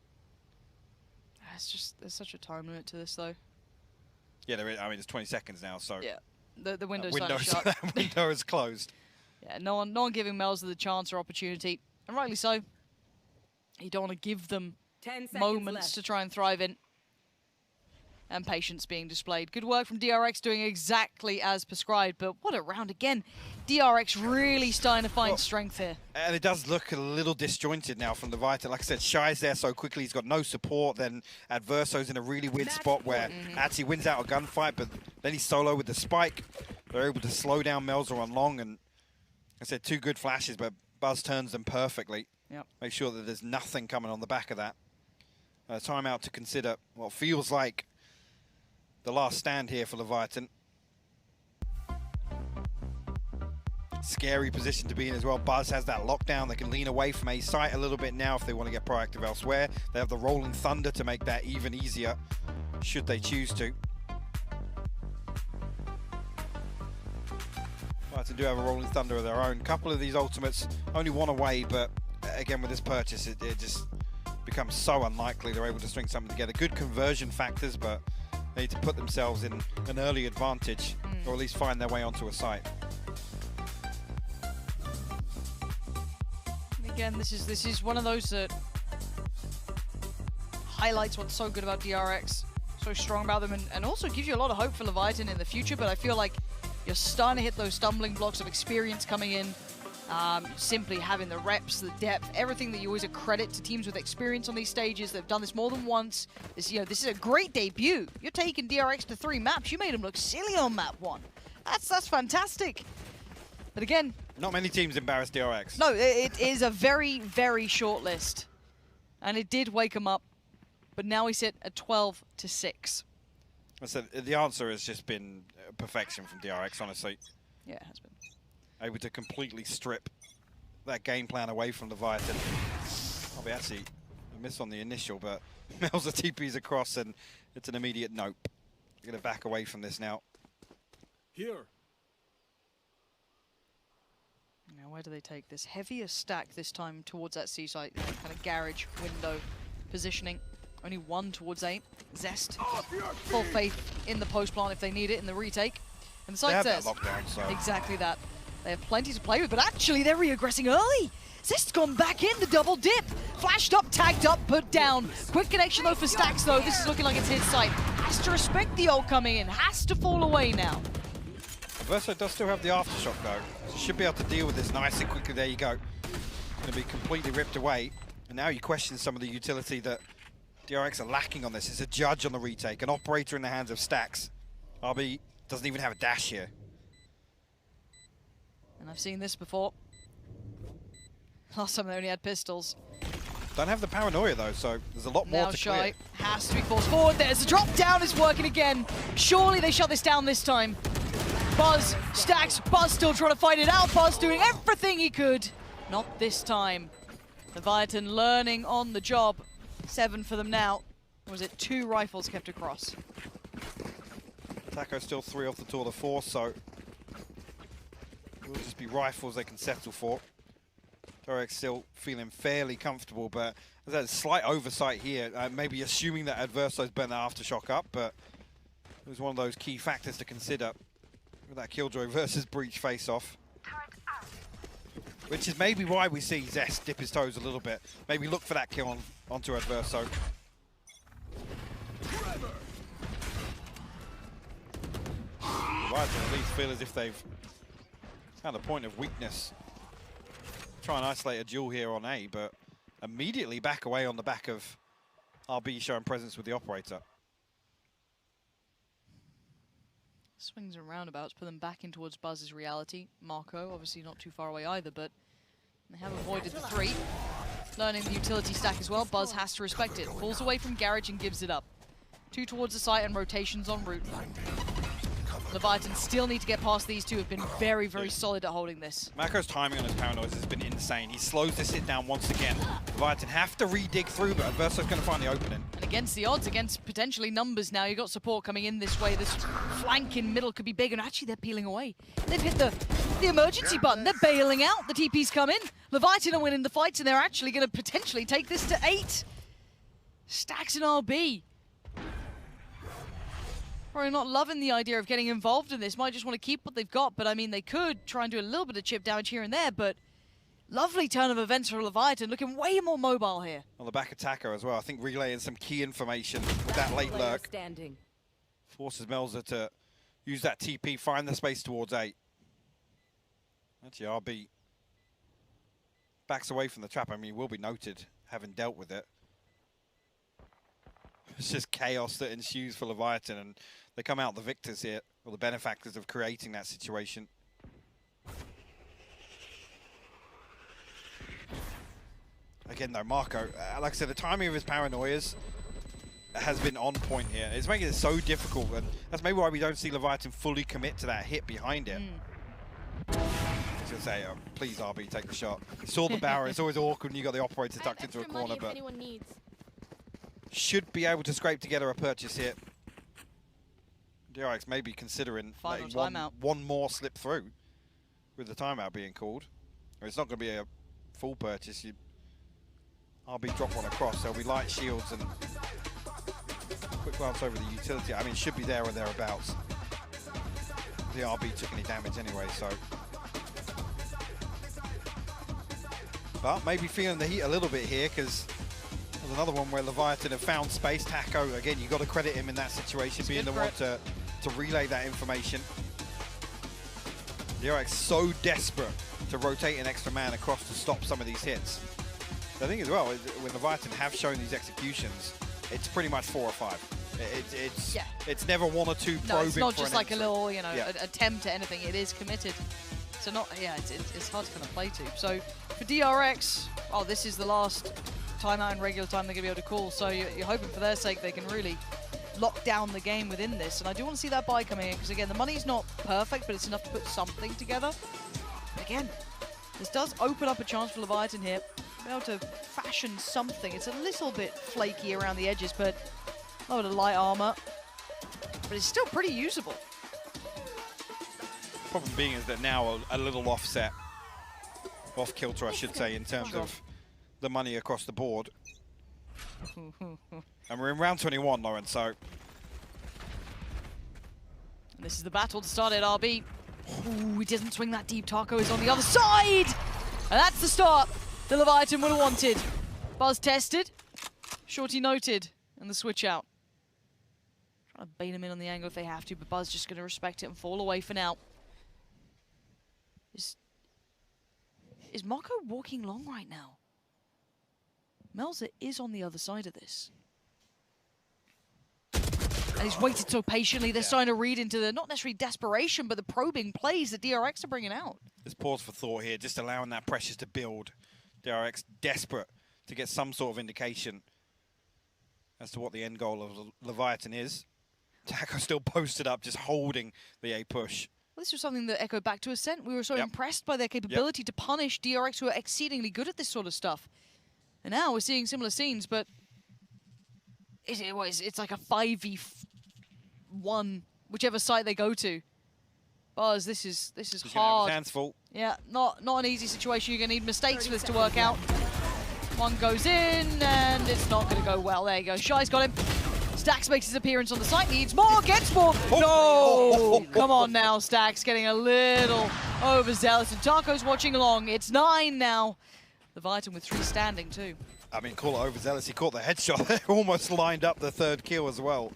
it's just there's such a time limit to this, though. Yeah, there is. I mean, it's 20 seconds now, so Yeah, the window's starting to shut. that window is closed. Yeah, no one giving Melzer the chance or opportunity, and rightly so. You don't want to give them 10 seconds moments left. to try and thrive in. And patience being displayed. Good work from DRX doing exactly as prescribed, but what a round again. DRX really starting to find strength here. And it does look a little disjointed now from Leviatan. Like I said, Shy's there so quickly, he's got no support. Then Adverso's in a really weird spot where actually wins out a gunfight, but then he's solo with the spike. They're able to slow down Melzer on long, and I said 2 good flashes, but Buzz turns them perfectly. Yep. Make sure that there's nothing coming on the back of that. Timeout to consider what feels like the last stand here for Leviatan. Scary position to be in as well. Buzz has that lockdown. They can lean away from A site a little bit now if they want to get proactive elsewhere. They have the Rolling Thunder to make that even easier, should they choose to. Leviatan do have a Rolling Thunder of their own. Couple of these ultimates, only one away, but again with this purchase, it just becomes so unlikely they're able to string something together. Good conversion factors, but they need to put themselves in an early advantage, or at least find their way onto a site. Again, this is one of those that highlights what's so good about DRX, so strong about them, and also gives you a lot of hope for Leviatan in the future. But I feel like you're starting to hit those stumbling blocks of experience coming in. Simply having the reps, the depth, everything that you always accredit to teams with experience on these stages. They've done this more than once. This is a great debut. You're taking DRX to 3 maps. You made them look silly on map 1. That's fantastic. But again, not many teams embarrass DRX. No, it is a very, very short list. And it did wake them up. But now we sit at 12-6. I said the answer has just been perfection from DRX, honestly. Yeah, it has been. Able to completely strip that game plan away from Leviatan. I'll be actually a miss on the initial, but Melzer TP's across and it's an immediate nope. They're going to back away from this now. Here. Now, where do they take this? Heavier stack this time towards that C-site, kind of garage window positioning. Only 1 towards A. Zest. Full faith in the post plant if they need it in the retake. And the site They have says that lockdown, so exactly that. They have plenty to play with, but actually they're re-aggressing early. Zest's gone back in the double dip. Flashed up, tagged up, put down. Quick connection though for Stacks though. This is looking like it's his site. Has to respect the ult coming in. Has to fall away now. Verso does still have the aftershock though. So should be able to deal with this nice and quickly. There you go. Going to be completely ripped away. And now you question some of the utility that DRX are lacking on this. It's a judge on the retake, an operator in the hands of Stacks. RB doesn't even have a dash here. And I've seen this before. Last time they only had pistols. Don't have the paranoia though, so there's a lot more Now to Shy clear. has to be forced forward. There's the drop down, is working again. Surely they shut this down this time. Buzz, Stacks, Buzz still trying to fight it out. Buzz doing everything he could. Not this time. Leviatan learning on the job. 7 for them now. Or was it 2 rifles kept across? Taco still 3 off the tour of force, so it will just be rifles they can settle for. DRX still feeling fairly comfortable, but there's a slight oversight here. Maybe assuming that Adverso's been the aftershock up, but it was one of those key factors to consider with that Killjoy versus Breach face-off. Which is maybe why we see Zest dip his toes a little bit. Maybe look for that kill onto Adverso. Leviatan at least feel as if they've found a point of weakness. Try and isolate a duel here on A, but immediately back away on the back of RB showing presence with the operator. Swings and roundabouts put them back in towards Buzz's reality. Marco, obviously not too far away either, but They have avoided the 3. Learning the utility stack as well, Buzz has to respect it. Pulls away from Garage and gives it up. 2 towards the site and rotations en route. Leviatan still need to get past these two, have been very, very solid at holding this. Mako's timing on his paranoids has been insane. He slows this hit down once again. Leviatan have to re-dig through, but Adverso's going to find the opening. And against the odds, against potentially numbers now, you got support coming in this way. This flank in middle could be big, and actually they're peeling away. They've hit the emergency button. They're bailing out. The TP's come in. Leviatan are winning the fights, and they're actually going to potentially take this to 8. Stacks and RB. Probably not loving the idea of getting involved in this. Might just want to keep what they've got, but I mean, they could try and do a little bit of chip damage here and there, but lovely turn of events for Leviatan, looking way more mobile here. On the back attacker as well, I think relaying some key information with that late Player lurk. standing. Forces Melza to use that TP, find the space towards 8. Actually, RB backs away from the trap. I mean, he will be noted, having dealt with it. It's just chaos that ensues for Leviatan, and they come out the victors here, or the benefactors of creating that situation. Again, though, Marco, like I said, the timing of his paranoias has been on point here. It's making it so difficult, and that's maybe why we don't see Leviatan fully commit to that hit behind it. I was going to say, please, RB, take the shot. You saw the barrier. It's always awkward when you got the operator tucked into a corner, but should be able to scrape together a purchase here. DRX may be considering like one more slip through with the timeout being called. Or it's not going to be a full purchase. RB drop one across. There'll be light shields and quick glance over the utility. I mean, should be there or thereabouts. The RB took any damage anyway, so. But maybe feeling the heat a little bit here, because there's another one where Leviatan have found space. Taco, again, you've got to credit him in that situation, being the one to relay that information. DRX so desperate to rotate an extra man across to stop some of these hits. I think as well, when Leviatan have shown these executions, it's pretty much 4 or 5. It's never 1 or 2 probing. No, it's not for just an like entry. a little, you know, attempt at anything. It is committed. So not, it's hard to kind of play to. So for DRX, oh, this is the last timeout in regular time they're going to be able to call. So you're hoping for their sake they can really lock down the game within this. And I do want to see that buy coming in, because again, the money's not perfect, but it's enough to put something together. Again, this does open up a chance for Leviatan here. Be able to fashion something. It's a little bit flaky around the edges, but a lot of light armor. But it's still pretty usable. Problem being is that now a little offset, off kilter, I should say, in terms of the money across the board. And we're in round 21, Lauren, so. And this is the battle to start at RB. Ooh, he doesn't swing that deep. Taco is on the other side! And that's the start the Leviatan would have wanted. Buzz tested, Shorty noted, and the switch out. Trying to bait him in on the angle if they have to, but Buzz just going to respect it and fall away for now. Is Marco walking long right now? Melza is on the other side of this. And he's waited so patiently. They're starting to read into the, not necessarily desperation, but the probing plays that DRX are bringing out. There's pause for thought here, just allowing that pressure to build. DRX desperate to get some sort of indication as to what the end goal of Leviatan is. Taco still posted up, just holding the A push. Well, this was something that echoed back to Ascent. We were so impressed by their capability to punish DRX, who are exceedingly good at this sort of stuff. And now we're seeing similar scenes, but it's like a 5v1, whichever side they go to. Buzz, this is hard. Hands full. Yeah, not an easy situation. You're gonna need mistakes for this to work out. One goes in, and it's not gonna go well. There you go. Shy's got him. Stax makes his appearance on the site. Needs more, gets more. No! Come on now, Stax, getting a little overzealous. And Taco's watching along. It's 9 now. Leviatan with 3 standing too. I mean, call it overzealous. He caught the headshot. They almost lined up the 3rd kill as well.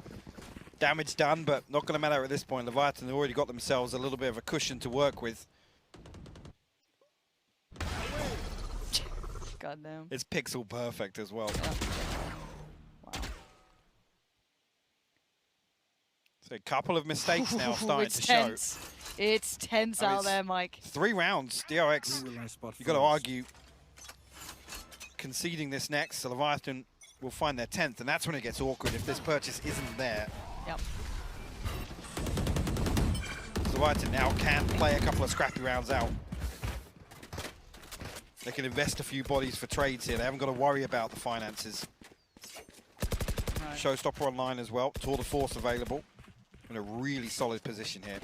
Damage done, but not going to matter at this point. Leviatan have already got themselves a little bit of a cushion to work with. Goddamn. It's pixel perfect as well. Yeah. Wow. So a couple of mistakes now starting to tense. show. It's tense out there, Mike. 3 rounds, DRX. You got to argue conceding this next, so Leviathan will find their 10th, and that's when it gets awkward if this purchase isn't there. Yep. Leviathan now can play a couple of scrappy rounds out. They can invest a few bodies for trades here. They haven't got to worry about the finances. Right. Showstopper online as well. Tour de Force available. In a really solid position here.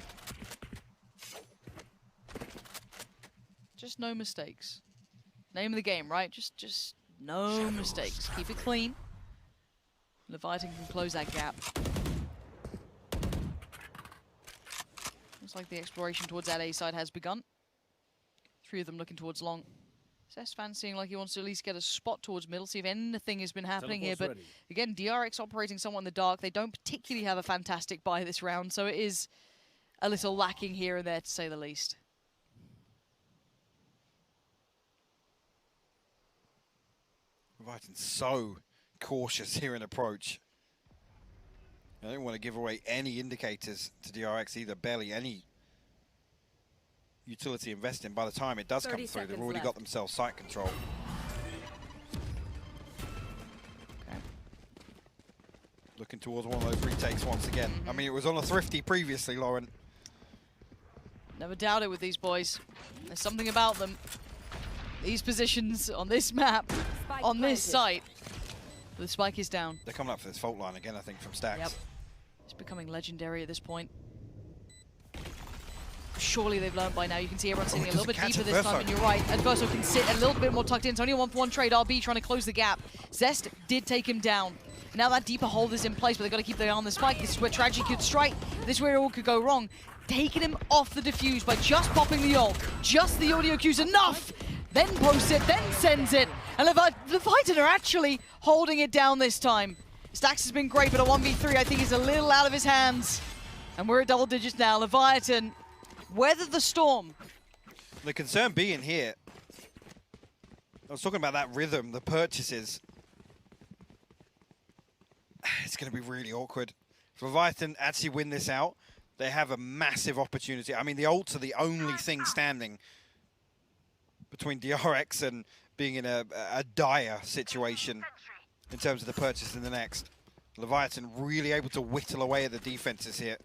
Just no mistakes. Name of the game, right? Just no mistakes. Keep it clean. Leviathan can close that gap. Looks like the exploration towards that A side has begun. 3 of them looking towards long. Zest fancying like he wants to at least get a spot towards middle, see if anything has been happening here. But again, DRX operating somewhat in the dark. They don't particularly have a fantastic buy this round, so it is a little lacking here and there, to say the least. Leviathan's so cautious here in approach. I don't want to give away any indicators to DRX either, barely any utility investing. By the time it does come through, they've already got themselves site control. Okay. Looking towards one of those retakes once again. I mean, it was on a thrifty previously, Lauren. Never doubt it with these boys. There's something about them. These positions on this map, on this site. The spike is down. They're coming up for this fault line again, I think, from Stacks. Yep. It's becoming legendary at this point. Surely they've learned by now. You can see everyone's sitting a little bit deeper this time, and you're right. Adverso can sit a little bit more tucked in. It's only a 1-for-1 trade. RB trying to close the gap. Zest did take him down. Now that deeper hold is in place, but they've got to keep their eye on the spike. This is where tragedy could strike. This is where it all could go wrong. Taking him off the defuse by just popping the ult. Just the audio cues enough. Then posts it, then sends it. And Leviathan are actually holding it down this time. Stacks has been great, but a 1v3 I think is a little out of his hands. And we're at double digits now. Leviathan weather the storm. The concern being here, I was talking about that rhythm, the purchases. It's going to be really awkward. If Leviathan actually win this out, they have a massive opportunity. I mean, the ults are the only thing standing between DRX and being in a dire situation in terms of the purchase in the next. Leviathan really able to whittle away at the defenses here.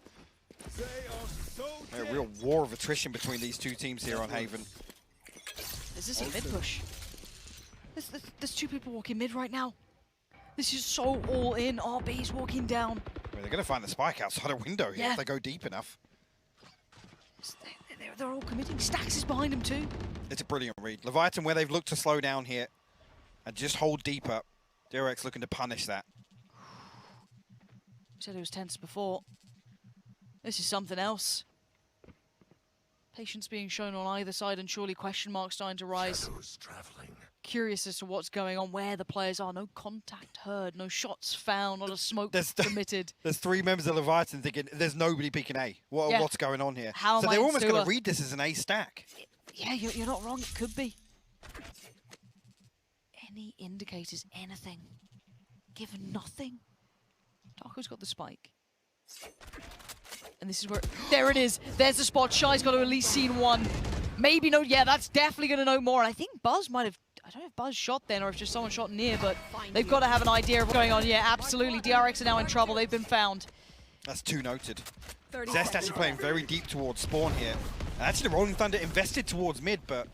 A real war of attrition between these two teams here on Haven. Is this a mid push? There's 2 people walking mid right now. This is so all in. RB's walking down. Well, they're going to find the spike outside a window here if they go deep enough. They're all committing. Stacks is behind him too. It's a brilliant read. Leviathan, where they've looked to slow down here and just hold deeper. DRX looking to punish that. We said it was tense before. This is something else. Patience being shown on either side, and surely question marks starting to rise. Shadows traveling. Curious as to what's going on, where the players are. No contact heard, no shots found, not a smoke committed. There's 3 members of Leviathan thinking, there's nobody picking A. What's going on here? How so am they're I almost going to read this as an A stack. Yeah, you're not wrong. It could be. Any indicators, anything. Given nothing. Taco's got the spike. And this is where... There it is. There's the spot. Shy's got to at least seen 1. Maybe no... Yeah, that's definitely going to know more. And I think Buzz might have... I don't know if Buzz shot then or if just someone shot near, but they've got to have an idea of what's going on. Yeah, absolutely. DRX are now in trouble. They've been found. That's 2 noted. Zest actually playing very deep towards spawn here. And actually, the Rolling Thunder invested towards mid, but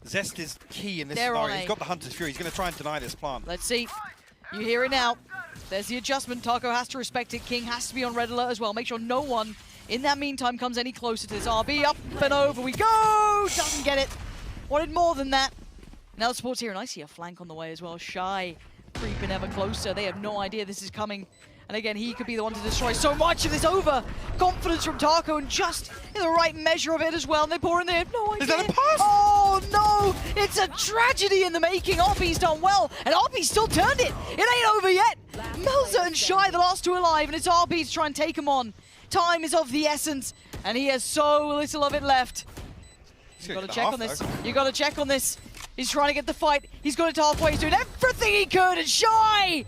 Zest is key in this scenario. He's got the Hunter's Fury. He's going to try and deny this plant. Let's see. You hear it now. There's the adjustment. Taco has to respect it. King has to be on red alert as well. Make sure no one, in that meantime, comes any closer to this. RB up and over we go! Doesn't get it. Wanted more than that. Now the sport's here, and I see a flank on the way as well. Shy creeping ever closer. They have no idea this is coming. And again, he could be the one to destroy so much of this over-confidence from Taco, and just in the right measure of it as well. And they pour in there. No idea. Is that a pass? Oh, no! It's a tragedy in the making. RB's done well, and RB still turned it. It ain't over yet. Melza and Shy, the last 2 alive, and it's RB to try and take him on. Time is of the essence, and he has so little of it left. You've got to check on this. You've got to check on this. He's trying to get the fight. He's got it halfway. He's doing everything he could, and Shy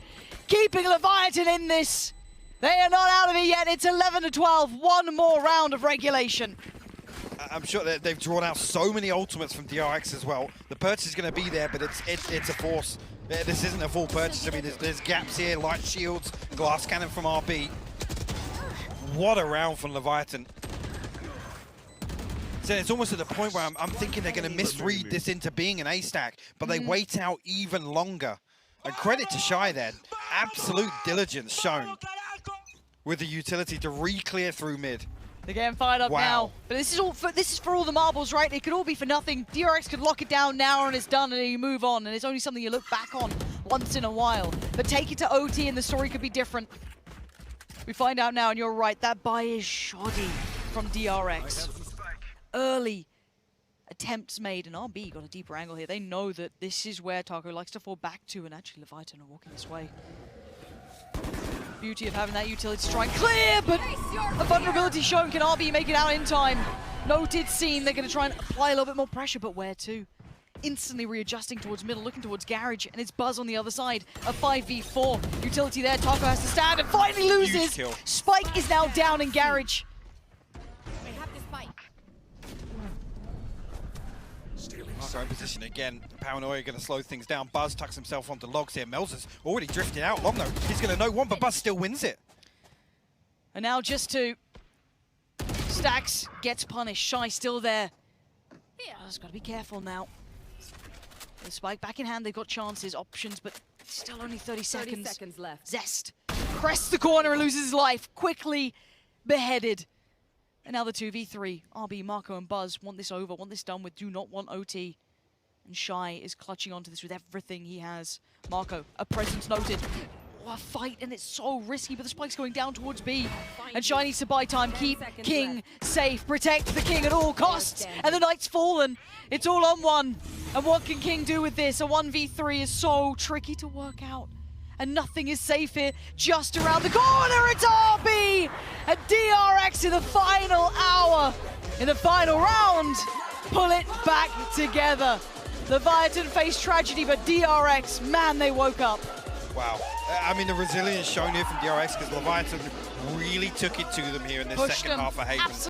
keeping Leviathan in this. They are not out of it yet. It's 11-12. 1 more round of regulation. I'm sure that they've drawn out so many ultimates from DRX as well. The purchase is going to be there, but it's a force. This isn't a full purchase. I mean, there's gaps here, light shields, glass cannon from RB. What a round from Leviatan. So it's almost at the point where I'm thinking they're going to misread this into being an A stack, but they wait out even longer. And credit to Shy there. Absolute diligence shown with the utility to re-clear through mid. They're getting fired up now. But this is for all the marbles, right? It could all be for nothing. DRX could lock it down now and it's done and you move on. And it's only something you look back on once in a while. But take it to OT and the story could be different. We find out now, and you're right, that buy is shoddy from DRX. Early attempts made, and RB got a deeper angle here. They know that this is where Taco likes to fall back to, and actually Leviatan are walking this way. Beauty of having that utility strike clear, but a vulnerability shown. Can RB make it out in time? Noted, seen. They're going to try and apply a little bit more pressure, but where to? Instantly readjusting towards middle, looking towards Garage, and it's Buzz on the other side. A 5v4. Utility there. Taco has to stand and finally loses. Spike is now down in Garage. They have the spike. Marco in position again. Paranoia going to slow things down. Buzz tucks himself onto logs here. Mel's has already drifted out long though. He's going to know one, but Buzz still wins it. And now just to Stacks gets punished. Shy still there. Buzz got to be careful now. The spike back in hand. They've got chances, options, but still only 30 seconds. 30 seconds left. Zest crests the corner and loses his life. Quickly beheaded. And now the 2v3. RB, Marco, and Buzz want this over, want this done with, do not want OT. And Shy is clutching onto this with everything he has. Marco, a presence noted. Oh, a fight, and it's so risky, but the spike's going down towards B. And Shy needs to buy time, keep King safe, protect the King at all costs. And the Knight's fallen. It's all on one. And what can King do with this? A 1v3 is so tricky to work out. And nothing is safe here, just around the corner, it's RB! And DRX in the final hour, in the final round, pull it back together. Leviatan faced tragedy, but DRX, man, they woke up. Wow. I mean, the resilience shown here from DRX because Leviatan really took it to them here in this second half of Haven.